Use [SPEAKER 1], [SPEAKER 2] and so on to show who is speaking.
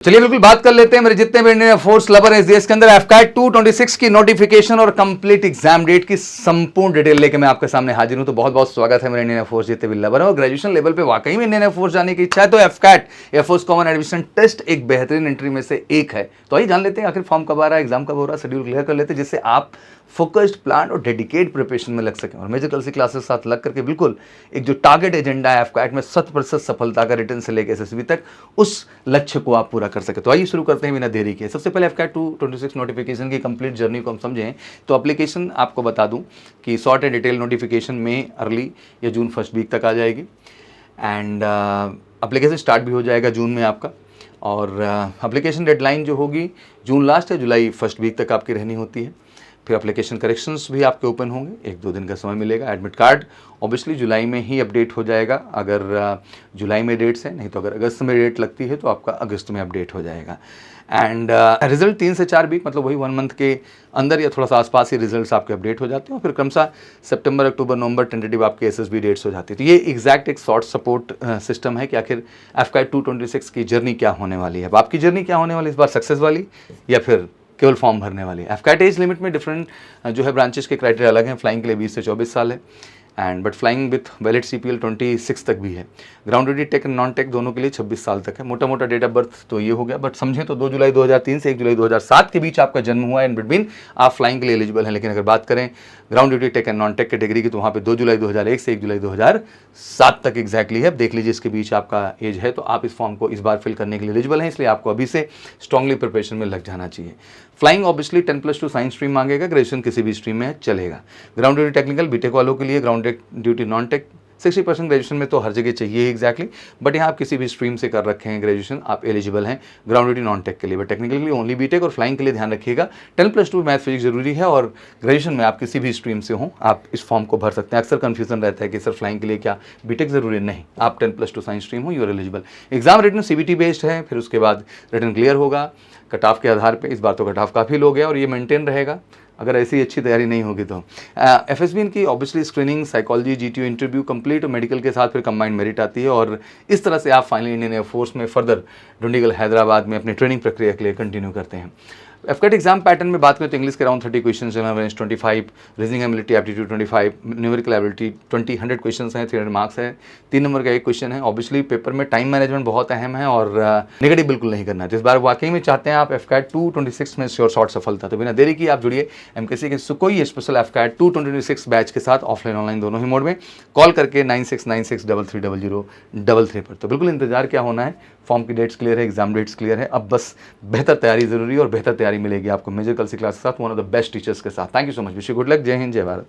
[SPEAKER 1] चलिए बिल्कुल बात कर लेते हैं मेरे जितने भी इंडियन फोर्स लवर हैं इस देश के अंदर एफकैट 226 की नोटिफिकेशन और कंप्लीट एग्जाम डेट की संपूर्ण डिटेल लेके मैं आपके सामने हाजिर हूं। तो बहुत बहुत स्वागत है मेरे इंडियन फोर्स जितने भी लवर हैं और ग्रेजुएशन लेवल पे वाकई में इंडियन फोर्स जाने की इच्छा है तो AFCAT air force common admission test एक बेहतरीन एंट्री में से एक है। तो आइए जान लेते हैं आखिर फॉर्म कब आ रहा है, एग्जाम कब हो रहा है, शेड्यूल क्लियर कर लेते हैं जिससे आप फोकस्ड प्लान और डेडिकेट प्रिपरेशन में लग सकें और मेजर कल सी क्लासेस साथ लग करके बिल्कुल एक जो टारगेट एजेंडा है एफकैट में 100% सफलता का रिटर्न से लेकर एसएसबी तक उस लक्ष्य को आप पूरा कर सके। तो आइए शुरू करते हैं बिना देरी के। सबसे पहले एफकैट 226 नोटिफिकेशन की कंप्लीट जर्नी को हम समझें तो एप्लीकेशन आपको बता दूं कि शॉर्ट एंड डिटेल नोटिफिकेशन में अर्ली या जून फर्स्ट वीक तक आ जाएगी एंड एप्लीकेशन स्टार्ट भी हो जाएगा जून में आपका और एप्लीकेशन डेडलाइन जो होगी जून लास्ट या जुलाई फर्स्ट वीक तक आपकी रहनी होती है। फिर एप्लीकेशन करेक्शंस भी आपके ओपन होंगे, 1-2 दिन का समय मिलेगा। एडमिट कार्ड ऑब्वियसली जुलाई में ही अपडेट हो जाएगा अगर जुलाई में डेट्स है, नहीं तो अगर अगस्त में डेट लगती है तो आपका अगस्त में अपडेट हो जाएगा। एंड रिजल्ट 3 से 4 वीक मतलब वही 1 मंथ के अंदर या थोड़ा सा आसपास ही रिजल्ट्स आपके अपडेट हो जाते हैं और फिर क्रमशः सितंबर, अक्टूबर, नवंबर टेंटेटिव आपके एसएसबी डेट्स हो जाती है। तो ये एग्जैक्ट एक शॉर्ट सपोर्ट सिस्टम है कि आखिर एफकैट 226 की जर्नी क्या होने वाली है। अब आपकी जर्नी क्या होने वाली इस बार, सक्सेस वाली या फिर केवल फॉर्म भरने वाली है। एफकैट एज लिमिट में डिफरेंट जो है ब्रांचेस के क्राइटेरिया अलग हैं। फ्लाइंग के लिए 20 से 24 साल है and but flying with valid CPL 26 तक भी है। Ground duty tech and non tech दोनों के लिए 26 साल तक है। मोटा मोटा डेट ऑफ बर्थ तो ये हो गया, बट समझें तो 2 जुलाई 2003 से 1 जुलाई 2007 के बीच आपका जन्म हुआ है। इन बिटवीन आप फ्लाइंग के लिए एलिजिबल हैं। लेकिन अगर बात करें ground duty tech and non tech category की तो वहाँ पे 2 जुलाई 2001 से 1 जुलाई 2007 तक एग्जैक्टली है। देख लीजिए इसके बीच आपका एज है तो आप इस फॉर्म को इस बार फिल करने के लिए एलिजिबल हैं, इसलिए आपको अभी से स्ट्रांगली प्रिपरेशन में लग जाना चाहिए। फ्लाइंग ऑब्वियसली 10+2 साइंस स्ट्रीम मांगेगा, ग्रेजुएशन किसी भी स्ट्रीम में चलेगा। ग्राउंड ड्यूटी टेक्निकल बीटेक वालों के लिए, ground duty non tech 60% graduation में तो हर जगह चाहिए एग्जैक्टली, बट यहाँ आप किसी भी स्ट्रीम से कर रखे हैं ग्रेजुएशन आप एलिजिबल हैं ग्राउंड ड्यूटी नॉन टेक के लिए। बट टेक्निकल के लिए ओनली बीटेक और फ्लाइंग के लिए ध्यान रखिएगा 10+2 मैथ फिजिक्स जरूरी है और ग्रेजुएशन में आप किसी भी स्ट्रीम से हों आप इस फॉर्म को भर सकते हैं। अक्सर कन्फ्यूजन रहता है कि सर फ्लाइंग के लिए क्या बीटेक जरूरी है, नहीं, आप 10+2 साइंस स्ट्रीम हो, you are eligible. Exam written CBT based है, फिर उसके बाद रिटन क्लियर होगा कट ऑफ के आधार पे। इस बार तो कट ऑफ काफ़ी लो गया और ये मेंटेन रहेगा अगर ऐसी अच्छी तैयारी नहीं होगी तो। एफएसबी की obviously screening, psychology, GTU interview complete और मेडिकल के साथ फिर कंबाइंड मेरिट आती है और इस तरह से आप फाइनली इंडियन एयरफोर्स में फर्दर डुंडीगल हैदराबाद में अपनी ट्रेनिंग प्रक्रिया के लिए कंटिन्यू करते हैं। एफकैट एग्जाम पैटर्न में बात करें तो इंग्लिश के around 30 question, general awareness 25, reasoning ability aptitude 25, numerical ability 100 question हैं, 300 मार्क्स है, 3 नंबर का एक क्वेश्चन है। ऑब्वियसली पेपर में टाइम मैनेजमेंट बहुत अहम है और नेगेटिव बिल्कुल नहीं करना है। तो इस बार वाकई में चाहते हैं आप एफकैट 226 में श्योर शॉर्ट सफलता, तो बिना देरी की आप जुड़िए एमकेसी के सुकोई स्पेशल एफकैट 226 बैच के साथ ऑफलाइन ऑनलाइन दोनों ही मोड में कॉल करके 9696330033 पर। तो बिल्कुल इंतजार क्या होना है, फॉर्म की डेट्स क्लियर है, एग्जाम डेट्स क्लियर है, अब बस बेहतर तैयारी जरूरी है और बेहतर तैयारी मिलेगी आपको मेजर कल सी क्लास के साथ one of the best teachers के साथ। Thank you so much, wish you good luck, जय हिंद, जय भारत।